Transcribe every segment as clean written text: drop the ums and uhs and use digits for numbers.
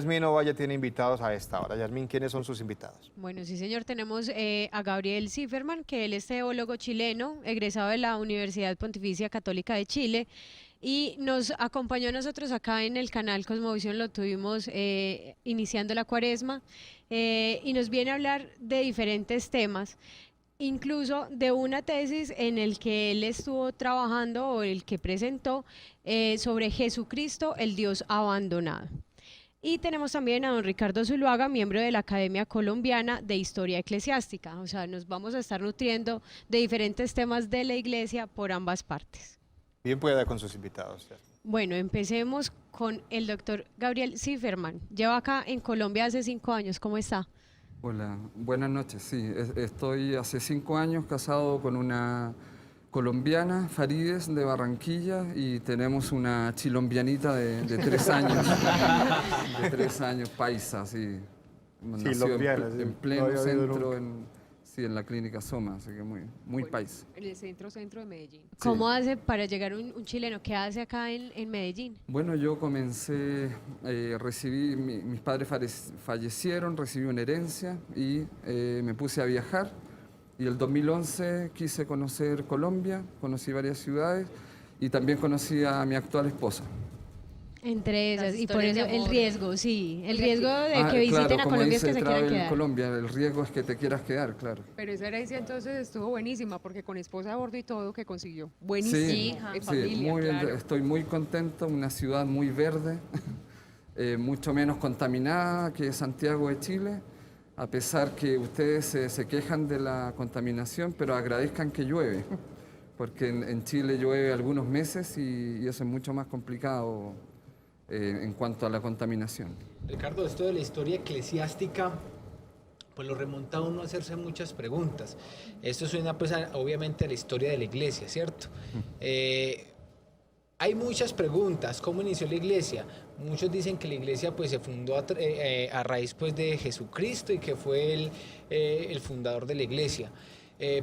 Yasmín Ovalle tiene invitados a esta hora. Yasmín, ¿quiénes son sus invitados? Bueno, sí, señor, tenemos a Gabriel Zifferman, que él es teólogo chileno, egresado de la Universidad Pontificia Católica de Chile, y nos acompañó a nosotros acá en el canal Cosmovisión, lo tuvimos iniciando la cuaresma, y nos viene a hablar de diferentes temas, incluso de una tesis en el que él estuvo trabajando o el que presentó sobre Jesucristo, el Dios abandonado. Y tenemos también a don Ricardo Zuluaga, miembro de la Academia Colombiana de Historia Eclesiástica. O sea, nos vamos a estar nutriendo de diferentes temas de la iglesia por ambas partes. Bien pueda con sus invitados. Bueno, empecemos con el doctor Gabriel Zifferman. Lleva acá en Colombia hace 5 años. ¿Cómo está? Hola, buenas noches. Sí, estoy hace 5 años casado con una colombiana, Farides, de Barranquilla, y tenemos una chilombianita de 3 años, de 3 años, paisa, sí. Nació Chilombiana, sí. en No pleno había oído centro, nunca. en la clínica Soma, así que muy paisa. En el centro de Medellín. ¿Cómo hace para llegar un chileno? ¿Qué hace acá en Medellín? Bueno, yo comencé, mis padres fallecieron, recibí una herencia y me puse a viajar. Y el 2011 quise conocer Colombia, conocí varias ciudades y también conocí a mi actual esposa. Entre esas, Las y por historias eso de el amor. riesgo, sí, el riesgo de que visiten Claro, a como Colombia es dice que se quieran Travel quedar. Colombia, el riesgo es que te quieras quedar, claro. Pero esa herencia entonces estuvo buenísima porque con esposa a bordo y todo que consiguió. Buenísima. Sí, De sí, familia, claro. estoy muy contento, una ciudad muy verde, mucho menos contaminada que Santiago de Chile, a pesar que ustedes se quejan de la contaminación, pero agradezcan que llueve, porque en Chile llueve algunos meses y eso es mucho más complicado en cuanto a la contaminación. Ricardo, esto de la historia eclesiástica, pues lo remonta a uno a hacerse muchas preguntas. Esto suena pues obviamente a la historia de la iglesia, ¿cierto? Hay muchas preguntas. ¿Cómo inició la iglesia? Muchos dicen que la iglesia pues se fundó a raíz pues de Jesucristo y que fue el fundador de la iglesia.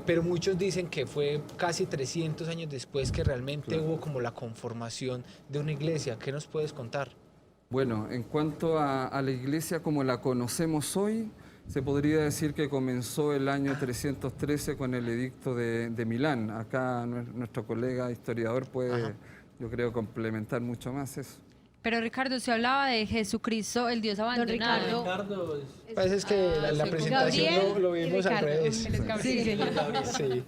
Pero muchos dicen que fue casi 300 años después que realmente hubo como la conformación de una iglesia. ¿Qué nos puedes contar? Bueno, en cuanto a la iglesia como la conocemos hoy, se podría decir que comenzó el año 313 con el edicto de Milán. Acá nuestro colega historiador puede, yo creo, complementar mucho más eso. Pero Ricardo, usted hablaba de Jesucristo, el Dios abandonado. Ricardo. Parece es que la presentación Gabriel lo vimos al Ricardo. revés. Él es Gabriel. Sí.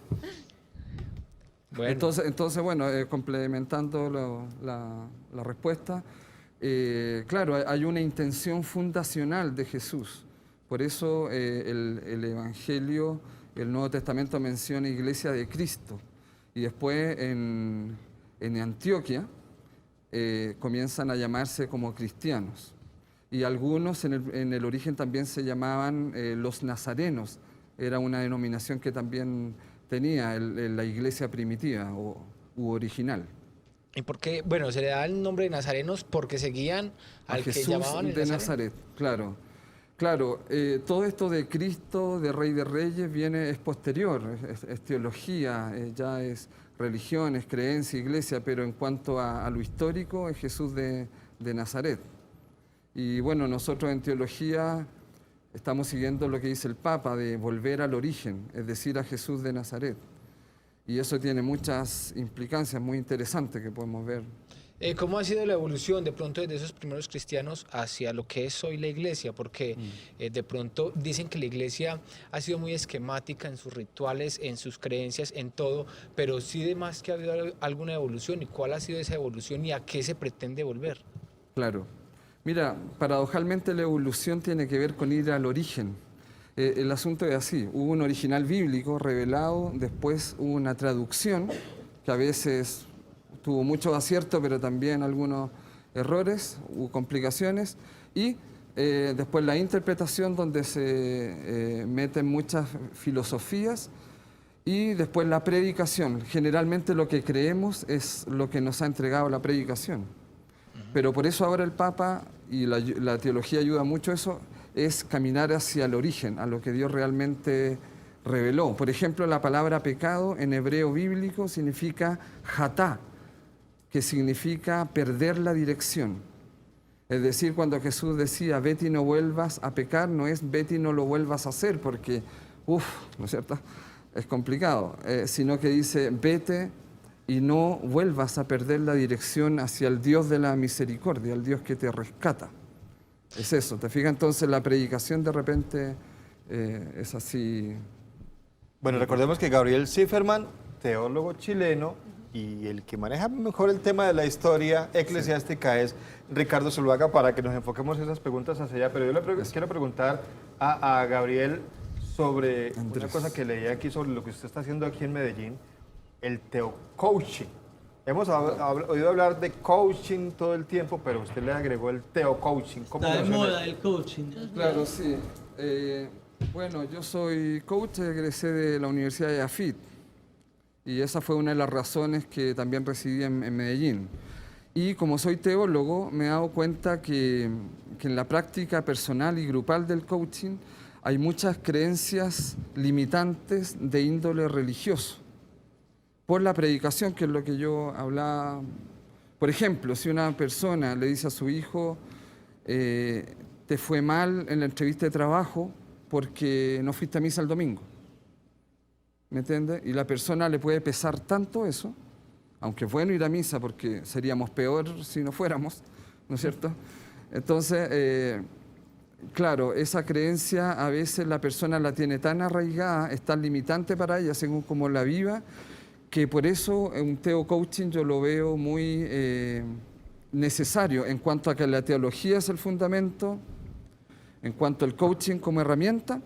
Bueno. Entonces bueno, complementando la respuesta, claro, hay una intención fundacional de Jesús. Por eso el Evangelio, el Nuevo Testamento menciona Iglesia de Cristo. Y después en Antioquia comienzan a llamarse como cristianos. Y algunos en el origen también se llamaban los nazarenos. Era una denominación que también tenía la iglesia primitiva u original. ¿Y por qué? Bueno, se le da el nombre de nazarenos porque seguían al que Jesús llamaban el de Nazareno. Nazaret, claro. Claro, todo esto de Cristo, de Rey de Reyes, es posterior, es teología, ya es religión, es creencia, iglesia, pero en cuanto a lo histórico es Jesús de Nazaret. Y bueno, nosotros en teología estamos siguiendo lo que dice el Papa de volver al origen, es decir, a Jesús de Nazaret. Y eso tiene muchas implicancias muy interesantes que podemos ver. ¿Cómo ha sido la evolución de pronto desde esos primeros cristianos hacia lo que es hoy la iglesia? Porque de pronto dicen que la iglesia ha sido muy esquemática en sus rituales, en sus creencias, en todo, pero sí de más que ha habido alguna evolución. ¿Y cuál ha sido esa evolución y a qué se pretende volver? Claro. Mira, paradojalmente la evolución tiene que ver con ir al origen. El asunto es así, hubo un original bíblico revelado, después hubo una traducción que a veces tuvo mucho acierto, pero también algunos errores, hubo complicaciones, y después la interpretación donde se meten muchas filosofías, y después la predicación. Generalmente lo que creemos es lo que nos ha entregado la predicación. Pero por eso ahora el Papa, y la teología ayuda mucho a eso, es caminar hacia el origen, a lo que Dios realmente reveló. Por ejemplo, la palabra pecado en hebreo bíblico significa hatá, que significa perder la dirección. Es decir, cuando Jesús decía, vete y no vuelvas a pecar, no es vete y no lo vuelvas a hacer, porque, ¿no es cierto? Es complicado, sino que dice, vete y no vuelvas a perder la dirección hacia el Dios de la misericordia, el Dios que te rescata. Es eso, ¿te fijas? Entonces la predicación de repente es así. Bueno, recordemos que Gabriel Zifferman, teólogo chileno, y el que maneja mejor el tema de la historia eclesiástica es Ricardo Zuluaga, para que nos enfoquemos esas preguntas hacia allá. Pero yo le quiero preguntar a Gabriel sobre una cosa que leí aquí sobre lo que usted está haciendo aquí en Medellín, el teocoaching. Hemos oído hablar de coaching todo el tiempo, pero usted le agregó el teocoaching. ¿Cómo Está de funciona moda eso? el coaching. Claro, sí. Bueno, yo soy coach, egresé de la Universidad de Afit y esa fue una de las razones que también residí en Medellín. Y como soy teólogo, me he dado cuenta que en la práctica personal y grupal del coaching hay muchas creencias limitantes de índole religioso por la predicación, que es lo que yo hablaba. Por ejemplo, si una persona le dice a su hijo, te fue mal en la entrevista de trabajo porque no fuiste a misa el domingo, ¿me entiendes? Y la persona le puede pesar tanto eso, aunque es bueno ir a misa porque seríamos peor si no fuéramos, ¿no es cierto? Entonces, claro, esa creencia a veces la persona la tiene tan arraigada, es tan limitante para ella según como la viva, que por eso un teocoaching yo lo veo muy necesario en cuanto a que la teología es el fundamento, en cuanto al coaching como herramienta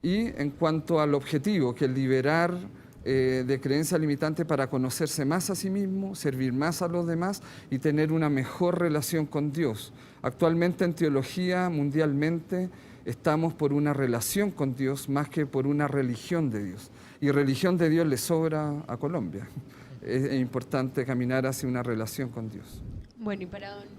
y en cuanto al objetivo, que es liberar de creencias limitantes para conocerse más a sí mismo, servir más a los demás y tener una mejor relación con Dios. Actualmente en teología mundialmente estamos por una relación con Dios más que por una religión de Dios. Y religión de Dios le sobra a Colombia. Es importante caminar hacia una relación con Dios. Bueno, y para don...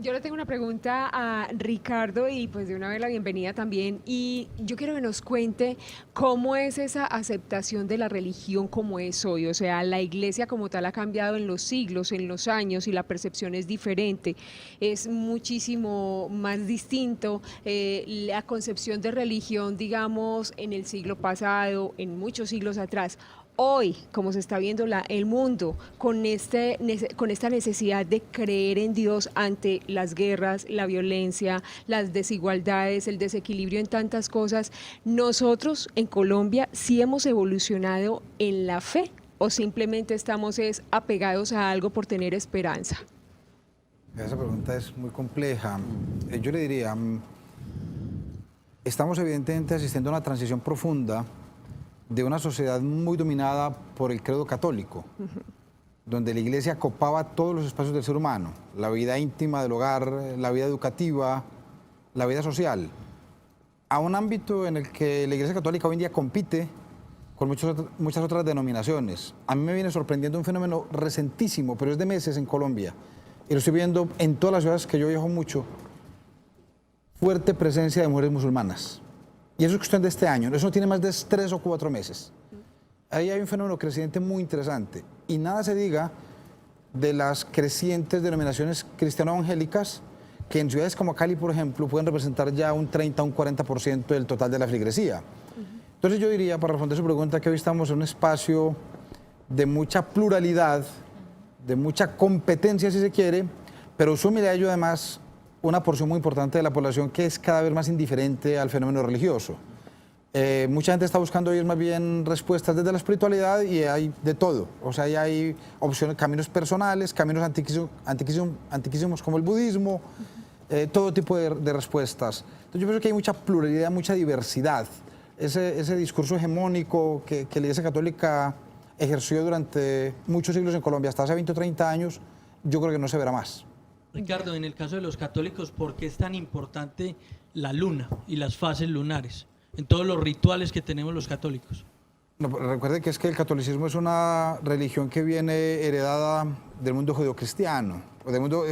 Yo le tengo una pregunta a Ricardo y pues de una vez la bienvenida también. Y yo quiero que nos cuente cómo es esa aceptación de la religión como es hoy. O sea, la iglesia como tal ha cambiado en los siglos, en los años y la percepción es diferente. Es muchísimo más distinto la concepción de religión, digamos, en el siglo pasado, en muchos siglos atrás. Hoy, como se está viendo el mundo, con esta necesidad de creer en Dios ante las guerras, la violencia, las desigualdades, el desequilibrio en tantas cosas, nosotros en Colombia sí hemos evolucionado en la fe o simplemente estamos apegados a algo por tener esperanza. Esa pregunta es muy compleja. Yo le diría, estamos evidentemente asistiendo a una transición profunda de una sociedad muy dominada por el credo católico, donde la iglesia copaba todos los espacios del ser humano, la vida íntima del hogar, la vida educativa, la vida social, a un ámbito en el que la iglesia católica hoy en día compite con muchas otras denominaciones. A mí me viene sorprendiendo un fenómeno recentísimo, pero es de meses en Colombia, y lo estoy viendo en todas las ciudades que yo viajo mucho, fuerte presencia de mujeres musulmanas. Y eso es cuestión de este año, eso no tiene más de 3 o 4 meses. Ahí hay un fenómeno creciente muy interesante. Y nada se diga de las crecientes denominaciones cristiano-evangélicas, que en ciudades como Cali, por ejemplo, pueden representar ya un 30 o un 40% del total de la feligresía. Entonces yo diría, para responder su pregunta, que hoy estamos en un espacio de mucha pluralidad, de mucha competencia, si se quiere, pero súmele a ello además una porción muy importante de la población que es cada vez más indiferente al fenómeno religioso. Mucha gente está buscando hoy más bien respuestas desde la espiritualidad y hay de todo. O sea, hay opciones, caminos personales, caminos antiquísimos como el budismo, todo tipo de respuestas. Entonces yo pienso que hay mucha pluralidad, mucha diversidad. Ese discurso hegemónico que la Iglesia Católica ejerció durante muchos siglos en Colombia, hasta hace 20 o 30 años, yo creo que no se verá más. Ricardo, en el caso de los católicos, ¿por qué es tan importante la luna y las fases lunares en todos los rituales que tenemos los católicos? No, recuerde que es que el catolicismo es una religión que viene heredada del mundo judeocristiano, o del mundo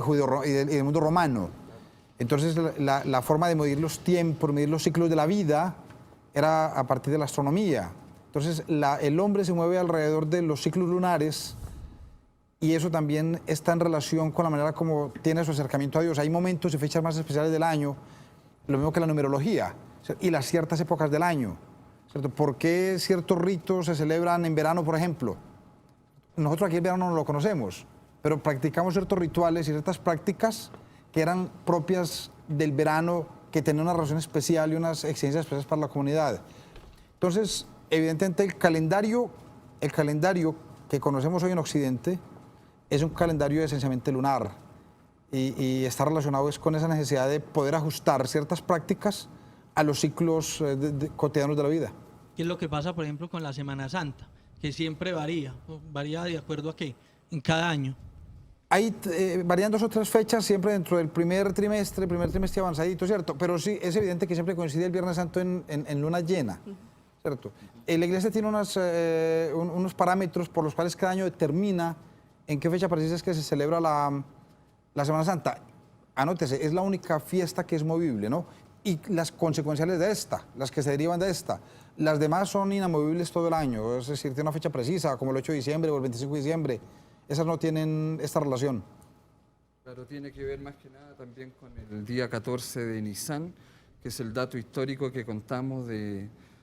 y del mundo romano. Entonces la forma de medir los tiempos, medir los ciclos de la vida, era a partir de la astronomía. Entonces el hombre se mueve alrededor de los ciclos lunares y eso también está en relación con la manera como tiene su acercamiento a Dios. Hay momentos y fechas más especiales del año, lo mismo que la numerología, ¿cierto? Y las ciertas épocas del año, ¿cierto? ¿Por qué ciertos ritos se celebran en verano, por ejemplo? Nosotros aquí el verano no lo conocemos, pero practicamos ciertos rituales y ciertas prácticas que eran propias del verano, que tenían una razón especial y unas exigencias especiales para la comunidad. Entonces, evidentemente el calendario que conocemos hoy en Occidente es un calendario esencialmente lunar y está relacionado con esa necesidad de poder ajustar ciertas prácticas a los ciclos cotidianos de la vida. ¿Qué es lo que pasa, por ejemplo, con la Semana Santa? Que siempre varía de acuerdo a qué, en cada año. Hay varían 2 o 3 fechas siempre dentro del primer trimestre avanzadito, ¿cierto? Pero sí, es evidente que siempre coincide el Viernes Santo en luna llena, ¿cierto? La Iglesia tiene unos parámetros por los cuales cada año determina en qué fecha precisa es que se celebra la Semana Santa. Anótese, es la única fiesta que es movible, ¿no? Y las consecuenciales de esta, las que se derivan de esta, las demás son inamovibles todo el año, es decir, tiene una fecha precisa, como el 8 de diciembre o el 25 de diciembre, esas no tienen esta relación. Claro, tiene que ver más que nada también con el día 14 de Nisan, que es el dato histórico que contamos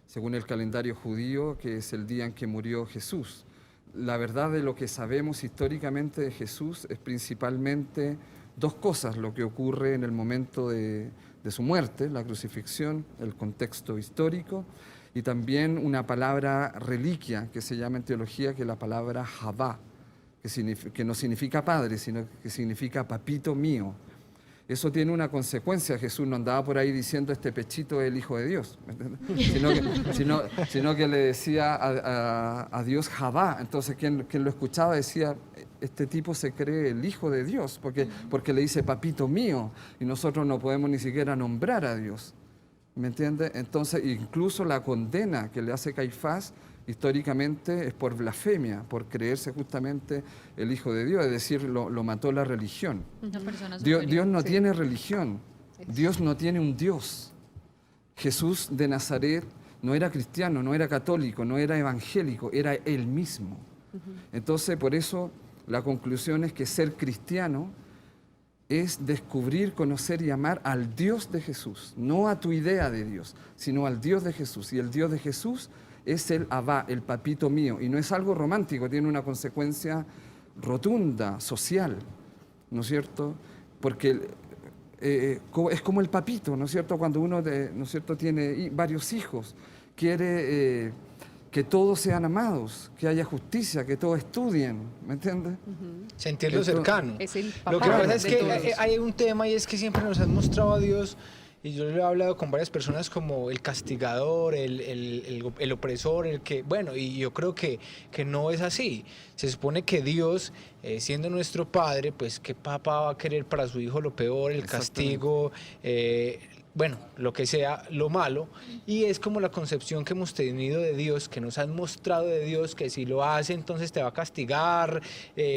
según el calendario judío, que es el día en que murió Jesús. La verdad de lo que sabemos históricamente de Jesús es principalmente 2 cosas: lo que ocurre en el momento de su muerte, la crucifixión, el contexto histórico, y también una palabra reliquia que se llama en teología, que es la palabra Javá, que no significa padre, sino que significa papito mío. Eso tiene una consecuencia. Jesús no andaba por ahí diciendo este pechito es el Hijo de Dios, sino que le decía a Dios Javá. Entonces quien lo escuchaba decía, este tipo se cree el Hijo de Dios, porque le dice papito mío, y nosotros no podemos ni siquiera nombrar a Dios. ¿Me entiende? Entonces incluso la condena que le hace Caifás históricamente es por blasfemia, por creerse justamente el Hijo de Dios, es decir, lo mató la religión. Una persona Dios no tiene religión, Dios no tiene un Dios. Jesús de Nazaret no era cristiano, no era católico, no era evangélico, era Él mismo. Entonces, por eso la conclusión es que ser cristiano es descubrir, conocer y amar al Dios de Jesús, no a tu idea de Dios, sino al Dios de Jesús. Y el Dios de Jesús es el Abba, el papito mío, y no es algo romántico, tiene una consecuencia rotunda, social, ¿no es cierto? Porque es como el papito, ¿no es cierto? Cuando uno, ¿no es cierto?, tiene varios hijos, quiere que todos sean amados, que haya justicia, que todos estudien, ¿me entiendes? Sentirlo cercano. Es el Lo que papá pasa es de que todos. hay un tema, y es que siempre nos han mostrado a Dios, y yo lo he hablado con varias personas, como el castigador, el opresor, el que, bueno, y yo creo que no es así. Se supone que Dios, siendo nuestro Padre, pues ¿qué papá va a querer para su hijo lo peor, el castigo, bueno, lo que sea, lo malo? Y es como la concepción que hemos tenido de Dios, que nos han mostrado de Dios, que si lo hace entonces te va a castigar,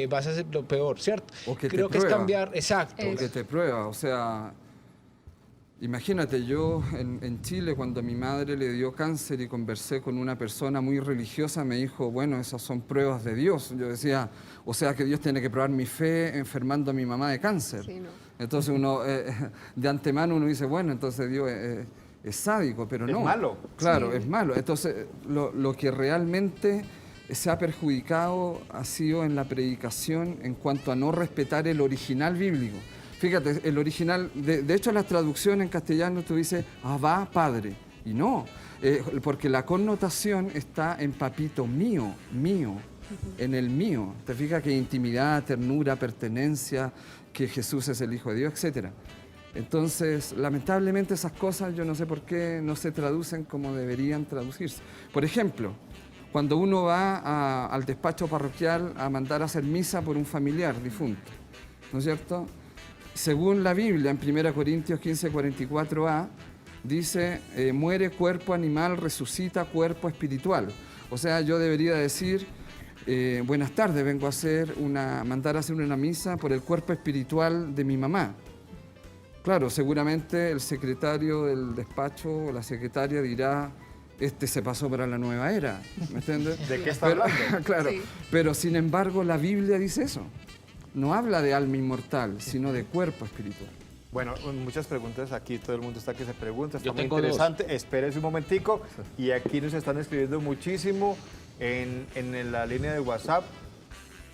vas a hacer lo peor, ¿cierto? O que Creo te que es prueba. cambiar, exacto. Porque te prueba, o sea, imagínate, yo en Chile, cuando a mi madre le dio cáncer y conversé con una persona muy religiosa, me dijo, bueno, esas son pruebas de Dios. Yo decía, o sea que Dios tiene que probar mi fe enfermando a mi mamá de cáncer. Sí, no. Entonces uno, de antemano uno dice, bueno, entonces Dios es sádico, pero Es no. malo. Claro, es malo. Entonces lo que realmente se ha perjudicado ha sido en la predicación en cuanto a no respetar el original bíblico. Fíjate, el original, de hecho la traducción en castellano tú dices, Abba, Padre, y no, porque la connotación está en papito mío, en el mío. Te fijas que intimidad, ternura, pertenencia, que Jesús es el Hijo de Dios, etc. Entonces, lamentablemente esas cosas yo no sé por qué no se traducen como deberían traducirse. Por ejemplo, cuando uno va al despacho parroquial a mandar a hacer misa por un familiar difunto, ¿no es cierto? Según la Biblia, en 1 Corintios 15:44a, dice, muere cuerpo animal, resucita cuerpo espiritual. O sea, yo debería decir, buenas tardes, vengo a mandar a hacer una misa por el cuerpo espiritual de mi mamá. Claro, seguramente el secretario del despacho o la secretaria dirá, este se pasó para la nueva era, ¿me entiendes? ¿De qué está Pero- hablando? claro, Sí. pero sin embargo la Biblia dice eso. No habla de alma inmortal, sino de cuerpo espiritual. Bueno, muchas preguntas aquí, todo el mundo está que se pregunta, está Yo muy tengo dos. interesante. Espérese un momentico. Y aquí nos están escribiendo muchísimo en la línea de WhatsApp.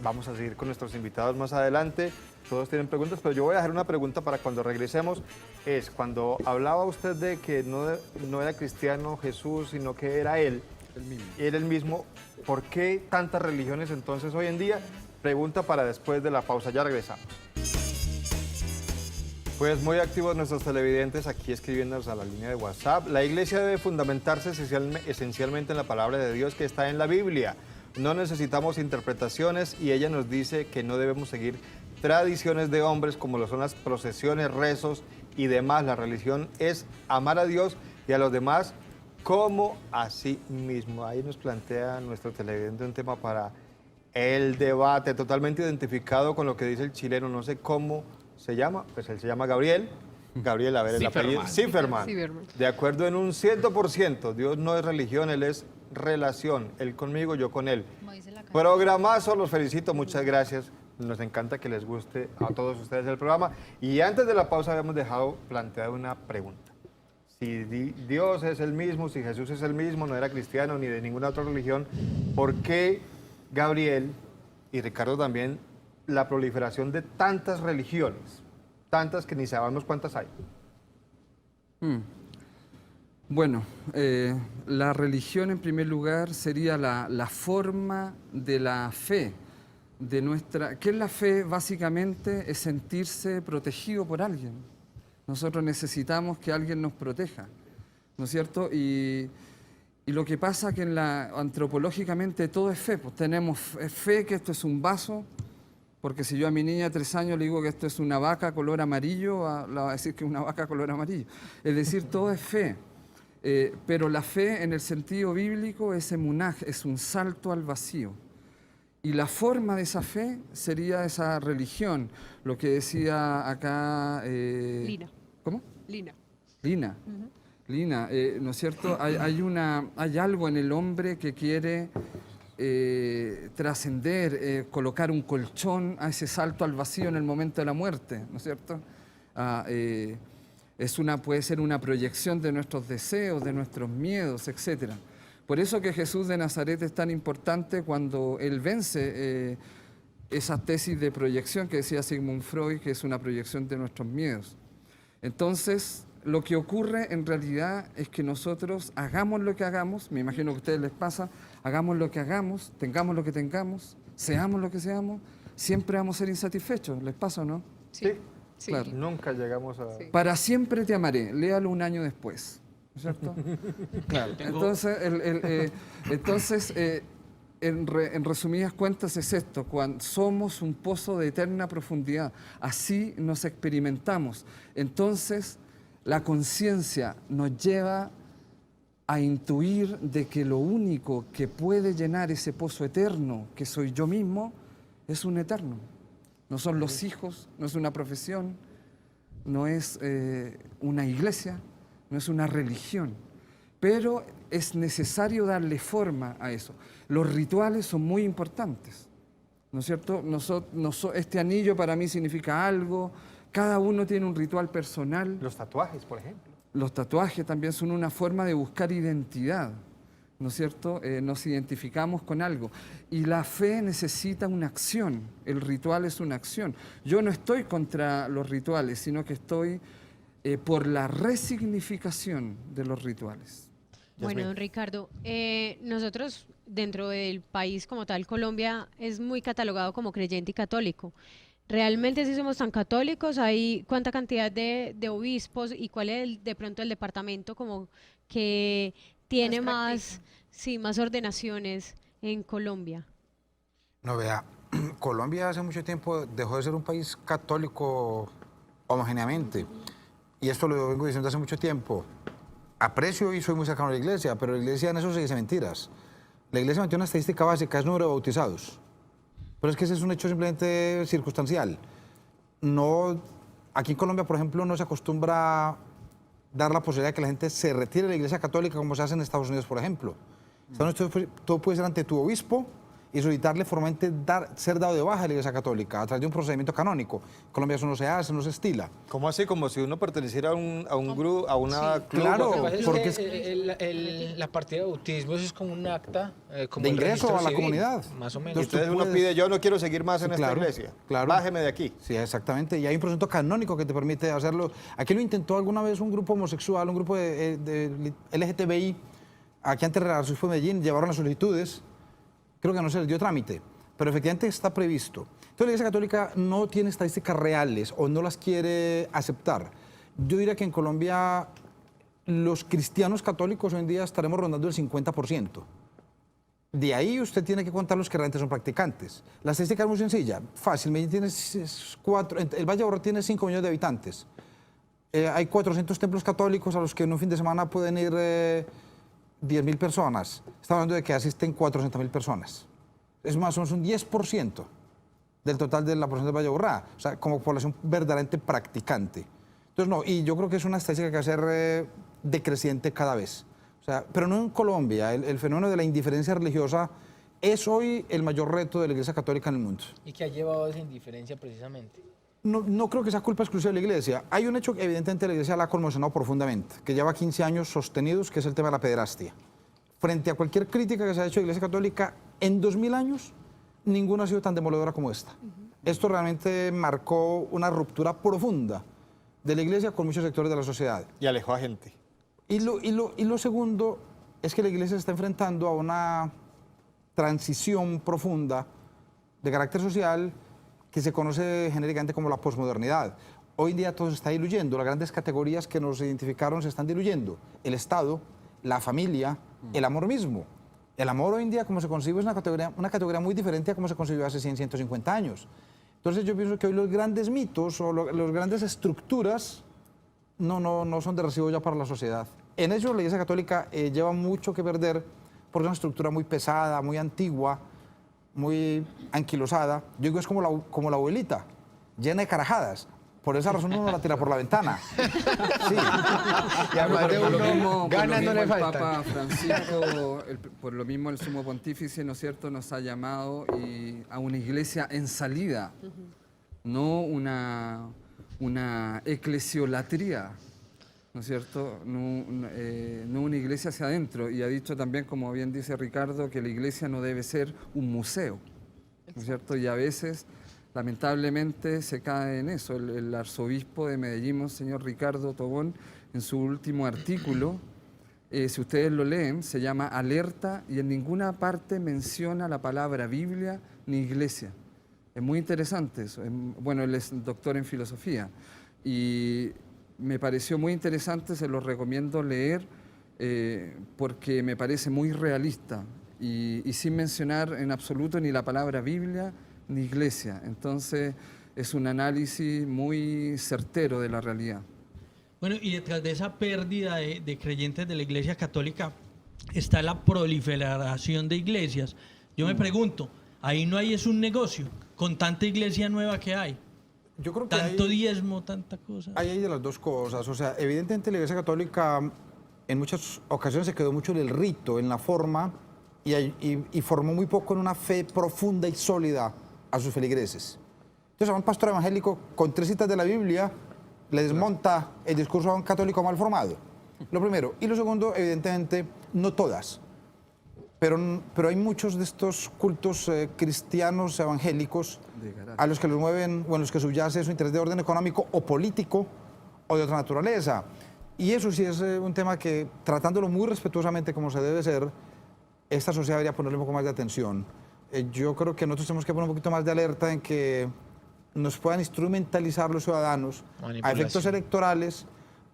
Vamos a seguir con nuestros invitados más adelante. Todos tienen preguntas, pero yo voy a dejar una pregunta para cuando regresemos. Es cuando hablaba usted de que no era cristiano Jesús, sino que era él. Era el mismo. ¿Por qué tantas religiones entonces hoy en día? Pregunta para después de la pausa. Ya regresamos. Pues muy activos nuestros televidentes aquí escribiéndonos a la línea de WhatsApp. La iglesia debe fundamentarse esencialmente en la palabra de Dios que está en la Biblia. No necesitamos interpretaciones y ella nos dice que no debemos seguir tradiciones de hombres como lo son las procesiones, rezos y demás. La religión es amar a Dios y a los demás como a sí mismo. Ahí nos plantea nuestro televidente un tema para el debate, totalmente identificado con lo que dice el chileno. No sé cómo se llama, pues él se llama Gabriel. Gabriel, a ver, el apellido. Ciferman. Ciferman. De acuerdo en un 100%, Dios no es religión, Él es relación. Él conmigo, yo con Él. Como dice la canción. Programazo, los felicito, muchas gracias. Nos encanta que les guste a todos ustedes el programa. Y antes de la pausa habíamos dejado planteada una pregunta. Si Dios es el mismo, si Jesús es el mismo, no era cristiano ni de ninguna otra religión, ¿por qué Gabriel y Ricardo también la proliferación de tantas religiones? Tantas que ni sabemos cuántas hay. Bueno, la religión en primer lugar sería la forma de la fe, de nuestra... ¿Qué es la fe? Básicamente es sentirse protegido por alguien. Nosotros necesitamos que alguien nos proteja, ¿no es cierto? Y lo que pasa es que antropológicamente todo es fe. Pues tenemos fe que esto es un vaso, porque si yo a mi niña de 3 años le digo que esto es una vaca color amarillo, le va a decir que es una vaca color amarillo. Es decir, todo es fe. Pero la fe en el sentido bíblico es emunaj, es un salto al vacío. Y la forma de esa fe sería esa religión, lo que decía acá... Lina. ¿Cómo? Lina. Lina. Lina, ¿no es cierto? Hay algo en el hombre que quiere trascender, colocar un colchón a ese salto al vacío en el momento de la muerte, ¿no es cierto? Puede ser una proyección de nuestros deseos, de nuestros miedos, etc. Por eso que Jesús de Nazaret es tan importante cuando él vence esa tesis de proyección que decía Sigmund Freud, que es una proyección de nuestros miedos. Entonces, lo que ocurre en realidad es que nosotros hagamos lo que hagamos, me imagino que a ustedes les pasa, hagamos lo que hagamos, tengamos lo que tengamos, seamos lo que seamos, siempre vamos a ser insatisfechos, ¿les pasa o no? Sí. Sí. Claro. Nunca llegamos a... Sí. Para siempre te amaré, léalo un año después, ¿no es cierto? Claro. Entonces, en resumidas cuentas es esto, cuando somos un pozo de eterna profundidad, así nos experimentamos. Entonces, la conciencia nos lleva a intuir de que lo único que puede llenar ese pozo eterno, que soy yo mismo, es un eterno. No son los hijos, no es una profesión, no es una iglesia, no es una religión. Pero es necesario darle forma a eso. Los rituales son muy importantes, ¿no es cierto? Este anillo para mí significa algo, cada uno tiene un ritual personal. Los tatuajes, por ejemplo. Los tatuajes también son una forma de buscar identidad, ¿no es cierto? Nos identificamos con algo. Y la fe necesita una acción, el ritual es una acción. Yo no estoy contra los rituales, sino que estoy por la resignificación de los rituales. Bueno, don Ricardo, nosotros dentro del país como tal, Colombia es muy catalogado como creyente y católico. ¿Realmente sí somos tan católicos? ¿Hay cuánta cantidad de obispos y cuál es de pronto el departamento como que tiene más ordenaciones en Colombia? No, vea, Colombia hace mucho tiempo dejó de ser un país católico homogéneamente. Y esto lo vengo diciendo hace mucho tiempo. Aprecio y soy muy cercano a la iglesia, pero la iglesia en eso se dice mentiras. La iglesia mantiene una estadística básica, es número de bautizados. Pero es que ese es un hecho simplemente circunstancial. No, aquí en Colombia, por ejemplo, no se acostumbra dar la posibilidad de que la gente se retire de la Iglesia Católica como se hace en Estados Unidos, por ejemplo. En Estados Unidos todo puede ser ante tu obispo y solicitarle formalmente ser dado de baja de la Iglesia Católica a través de un procedimiento canónico. En Colombia eso no se hace, no se estila. ¿Cómo así? Como si uno perteneciera a un grupo, a una club. claro. Lo que pasa es Porque que la partida de bautismo eso es como un acta como de el ingreso registro a la civil, comunidad. más o menos. Entonces, Entonces tú uno puedes- pide, yo no quiero seguir más en esta Claro, iglesia. claro. Bájeme de aquí. Sí, exactamente. Y hay un procedimiento canónico que te permite hacerlo. Aquí lo intentó alguna vez un grupo homosexual, un grupo de LGTBI, aquí ante el arzobispo de Medellín, llevaron las solicitudes. Creo que no se les dio trámite, pero efectivamente está previsto. Entonces la Iglesia Católica no tiene estadísticas reales o no las quiere aceptar. Yo diría que en Colombia los cristianos católicos hoy en día estaremos rondando el 50%. De ahí usted tiene que contar los que realmente son practicantes. La estadística es muy sencilla, fácil. Medellín tiene el Valle de Aburrá tiene 5 millones de habitantes. Hay 400 templos católicos a los que en un fin de semana pueden ir 10.000 personas. Estamos hablando de que asisten 400.000 personas. Es más o menos un 10% del total de la población del Valle de Aburrá. O sea, como población verdaderamente practicante. Entonces, no, y yo creo que es una estadística que va a ser decreciente cada vez. O sea, pero no en Colombia. El fenómeno de la indiferencia religiosa es hoy el mayor reto de la Iglesia Católica en el mundo. ¿Y qué ha llevado a esa indiferencia precisamente? No creo que sea culpa exclusiva de la Iglesia. Hay un hecho que evidentemente la Iglesia la ha conmocionado profundamente, que lleva 15 años sostenidos, que es el tema de la pederastia. Frente a cualquier crítica que se ha hecho de la Iglesia Católica, en 2000 años, ninguna ha sido tan demoledora como esta. Esto realmente marcó una ruptura profunda de la Iglesia con muchos sectores de la sociedad. Y alejó a gente. Y lo segundo es que la Iglesia se está enfrentando a una transición profunda de carácter social que se conoce genéricamente como la posmodernidad. Hoy en día todo se está diluyendo, las grandes categorías que nos identificaron se están diluyendo. El Estado, la familia, el amor mismo. El amor hoy en día como se concibe es una categoría muy diferente a como se concibió hace 100, 150 años. Entonces yo pienso que hoy los grandes mitos o las grandes estructuras no son de recibo ya para la sociedad. En ello la Iglesia Católica lleva mucho que perder porque es una estructura muy pesada, muy antigua, muy anquilosada. Yo digo, es como la abuelita, llena de carajadas. Por esa razón uno la tira por la ventana. Sí. Y además de Por lo uno, mismo, ganas no le el faltan. Papa Francisco, por lo mismo el sumo pontífice, ¿no es cierto?, nos ha llamado a una iglesia en salida, no una eclesiolatría, ¿no es cierto?, no una iglesia hacia adentro. Y ha dicho también, como bien dice Ricardo, que la iglesia no debe ser un museo, ¿no es cierto? Y a veces, lamentablemente, se cae en eso. El arzobispo de Medellín, Monseñor Ricardo Tobón, en su último artículo, si ustedes lo leen, se llama Alerta y en ninguna parte menciona la palabra Biblia ni iglesia. Es muy interesante eso. Bueno, él es doctor en filosofía y me pareció muy interesante, se lo recomiendo leer porque me parece muy realista y sin mencionar en absoluto ni la palabra Biblia ni iglesia. Entonces es un análisis muy certero de la realidad. Bueno, y detrás de esa pérdida de creyentes de la Iglesia Católica está la proliferación de iglesias. Yo me pregunto, ahí no hay es un negocio con tanta iglesia nueva que hay. Yo creo que Tanto diezmo, tanta cosa. hay de las dos cosas. O sea, evidentemente la Iglesia Católica en muchas ocasiones se quedó mucho en el rito, en la forma, y formó muy poco en una fe profunda y sólida a sus feligreses. Entonces a un pastor evangélico con 3 citas de la Biblia le desmonta el discurso a un católico mal formado. Lo primero. Y lo segundo, evidentemente, no todas. Pero hay muchos de estos cultos cristianos evangélicos a los que los mueven o en los que subyace su interés de orden económico o político o de otra naturaleza. Y eso sí es un tema que, tratándolo muy respetuosamente como se debe ser, esta sociedad debería ponerle un poco más de atención. Yo creo que nosotros tenemos que poner un poquito más de alerta en que nos puedan instrumentalizar los ciudadanos a efectos electorales,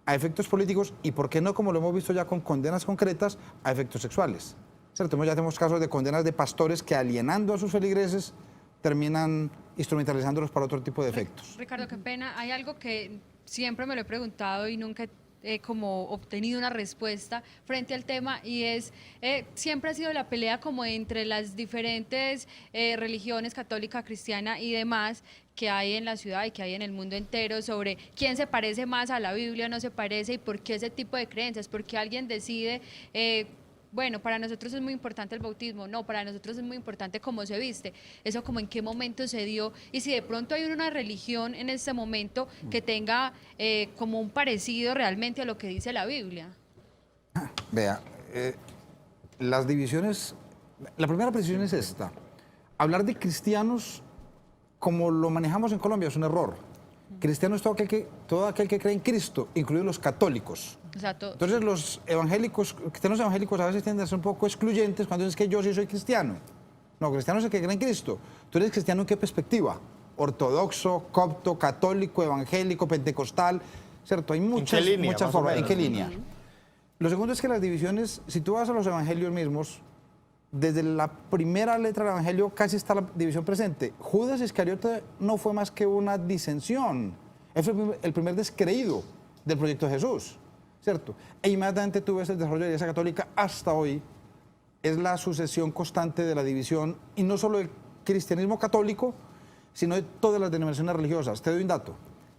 a efectos políticos y, ¿por qué no, como lo hemos visto ya con condenas concretas, a efectos sexuales? ¿Cierto? Ya tenemos casos de condenas de pastores que, alienando a sus feligreses, terminan instrumentalizándolos para otro tipo de efectos. Ricardo, qué pena. Hay algo que siempre me lo he preguntado y nunca he como obtenido una respuesta frente al tema, y es, siempre ha sido la pelea como entre las diferentes religiones, católica, cristiana y demás, que hay en la ciudad y que hay en el mundo entero, sobre quién se parece más a la Biblia, no se parece, y por qué ese tipo de creencias, porque alguien decide... bueno, para nosotros es muy importante el bautismo, no, para nosotros es muy importante cómo se viste, eso como en qué momento se dio, y si de pronto hay una religión en este momento que tenga como un parecido realmente a lo que dice la Biblia. Vea, las divisiones, la primera precisión es esta. Hablar de cristianos como lo manejamos en Colombia es un error. Cristiano es todo aquel que cree en Cristo, incluidos los católicos. O sea, Entonces los evangélicos, cristianos evangélicos a veces tienden a ser un poco excluyentes cuando dicen que yo sí soy cristiano. No, cristiano es el que cree en Cristo. ¿Tú eres cristiano en qué perspectiva? Ortodoxo, copto, católico, evangélico, pentecostal, ¿cierto? Hay muchas, muchas formas. ¿En qué línea? Lo segundo es que las divisiones, si tú vas a los evangelios mismos, desde la primera letra del evangelio casi está la división presente. Judas Iscariote no fue más que una disensión. Él fue el primer descreído del proyecto de Jesús, ¿cierto? E inmediatamente tú ves el desarrollo de la Iglesia Católica hasta hoy. Es la sucesión constante de la división, y no solo del cristianismo católico, sino de todas las denominaciones religiosas. Te doy un dato.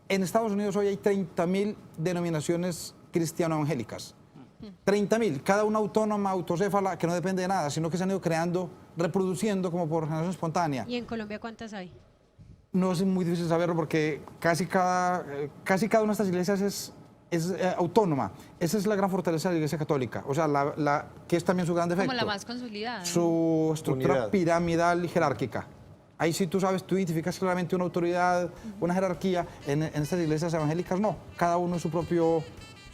En Estados Unidos hoy hay 30.000 denominaciones cristiano-evangélicas. 30.000, cada una autónoma, autocéfala, que no depende de nada, sino que se han ido creando, reproduciendo como por generación espontánea. ¿Y en Colombia cuántas hay? No es muy difícil saberlo porque casi cada una de estas iglesias es autónoma. Esa es la gran fortaleza de la Iglesia Católica, o sea, que es también su gran defecto. como la más consolidada, ¿no? Su estructura Unidad. piramidal y jerárquica. Ahí sí tú sabes, tú identificas claramente una autoridad, una jerarquía. En estas iglesias evangélicas no, cada uno es su propio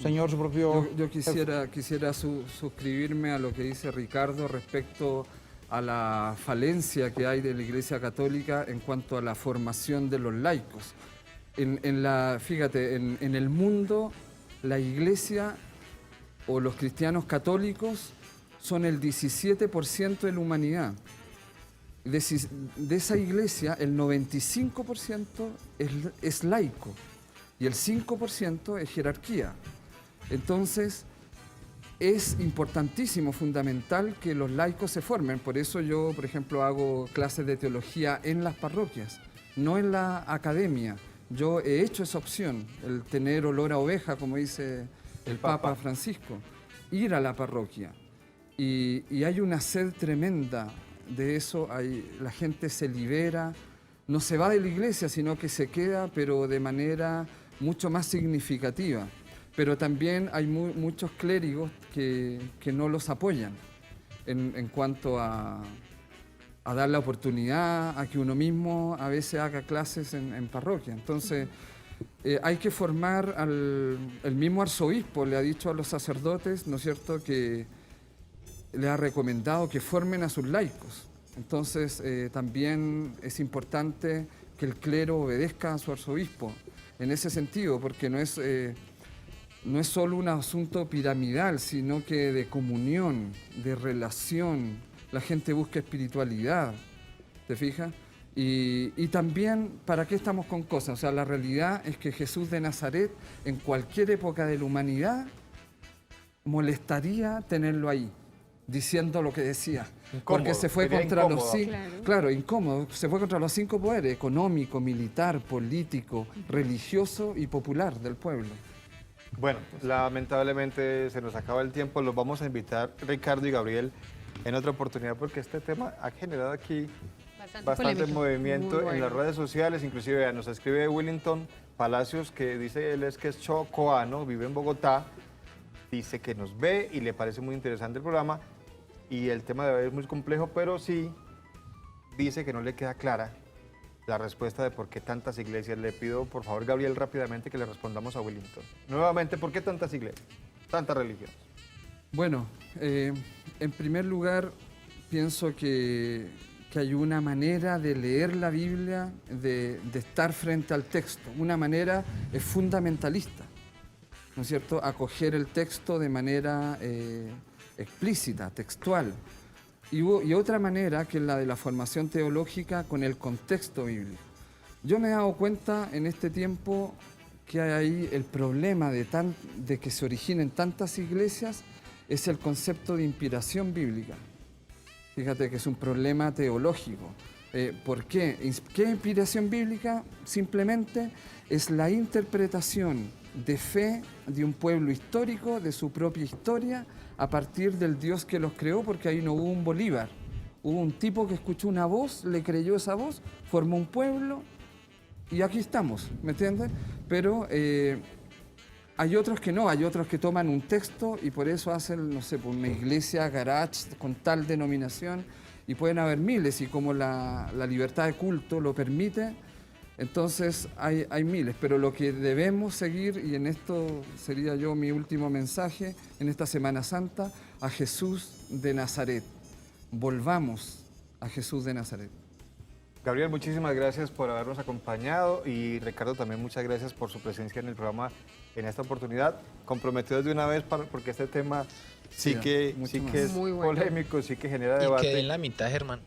señor, su propio... Yo quisiera suscribirme a lo que dice Ricardo respecto a la falencia que hay de la Iglesia Católica en cuanto a la formación de los laicos. Fíjate, en el mundo la Iglesia o los cristianos católicos son el 17% de la humanidad. De esa iglesia, el 95% es laico y el 5% es jerarquía. Entonces, es importantísimo, fundamental que los laicos se formen. Por eso yo, por ejemplo, hago clases de teología en las parroquias, no en la academia. Yo he hecho esa opción, el tener olor a oveja, como dice el Papa Francisco, ir a la parroquia. Y hay una sed tremenda de eso, la gente se libera, no se va de la iglesia, sino que se queda, pero de manera mucho más significativa. Pero también hay muchos clérigos que no los apoyan en cuanto a dar la oportunidad a que uno mismo a veces haga clases en parroquia. Entonces, hay que formar el mismo arzobispo le ha dicho a los sacerdotes, ¿no es cierto?, que le ha recomendado que formen a sus laicos. Entonces, también es importante que el clero obedezca a su arzobispo en ese sentido, porque no es solo un asunto piramidal, sino que de comunión, de relación. La gente busca espiritualidad, ¿te fijas? Y también, ¿para qué estamos con cosas? O sea, la realidad es que Jesús de Nazaret, en cualquier época de la humanidad, molestaría tenerlo ahí, diciendo lo que decía. Incómodo, Porque se fue sería contra incómodo. Claro, incómodo. Se fue contra los 5 poderes: económico, militar, político, religioso y popular del pueblo. Bueno, lamentablemente se nos acaba el tiempo. Los vamos a invitar, Ricardo y Gabriel, en otra oportunidad, porque este tema ha generado aquí bastante polémica. movimiento Muy bueno. en las redes sociales. Inclusive vea, nos escribe Willington Palacios, que dice él es que es chocoano, vive en Bogotá, dice que nos ve y le parece muy interesante el programa, y el tema de hoy es muy complejo, pero sí dice que no le queda clara la respuesta de por qué tantas iglesias. Le pido, por favor, Gabriel, rápidamente que le respondamos a Willington. Nuevamente, ¿por qué tantas iglesias? Tantas religiones. Bueno, en primer lugar, pienso que hay una manera de leer la Biblia, de estar frente al texto. Una manera es fundamentalista, ¿no es cierto? Acoger el texto de manera explícita, textual. Y otra manera, que es la de la formación teológica con el contexto bíblico. Yo me he dado cuenta en este tiempo que hay ahí, el problema de que se originen tantas iglesias es el concepto de inspiración bíblica. Fíjate que es un problema teológico. ¿Por qué? ¿Qué es inspiración bíblica? Simplemente es la interpretación de fe de un pueblo histórico, de su propia historia, a partir del Dios que los creó, porque ahí no hubo un Bolívar. Hubo un tipo que escuchó una voz, le creyó esa voz, formó un pueblo y aquí estamos, ¿me entiendes? Pero hay otros que no, hay otros que toman un texto y por eso hacen, no sé, una iglesia, garage, con tal denominación, y pueden haber miles, y como la libertad de culto lo permite, entonces hay miles. Pero lo que debemos seguir, y en esto sería yo mi último mensaje, en esta Semana Santa, a Jesús de Nazaret. Volvamos a Jesús de Nazaret. Gabriel, muchísimas gracias por habernos acompañado y Ricardo también muchas gracias por su presencia en el programa en esta oportunidad. Comprometidos de una vez porque este tema sí que es Muy bueno. polémico, sí que genera Y debate. quedé en la mitad, Germán.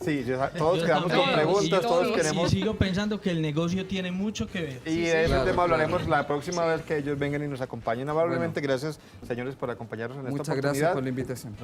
Sí, todos Yo quedamos con también. preguntas, todos Y queremos... sigo pensando que el negocio tiene mucho que ver. Y de ese Claro, tema claro. hablaremos la próxima vez que ellos vengan y nos acompañen amablemente. Gracias, señores, por acompañarnos en esta Muchas oportunidad. gracias por la invitación.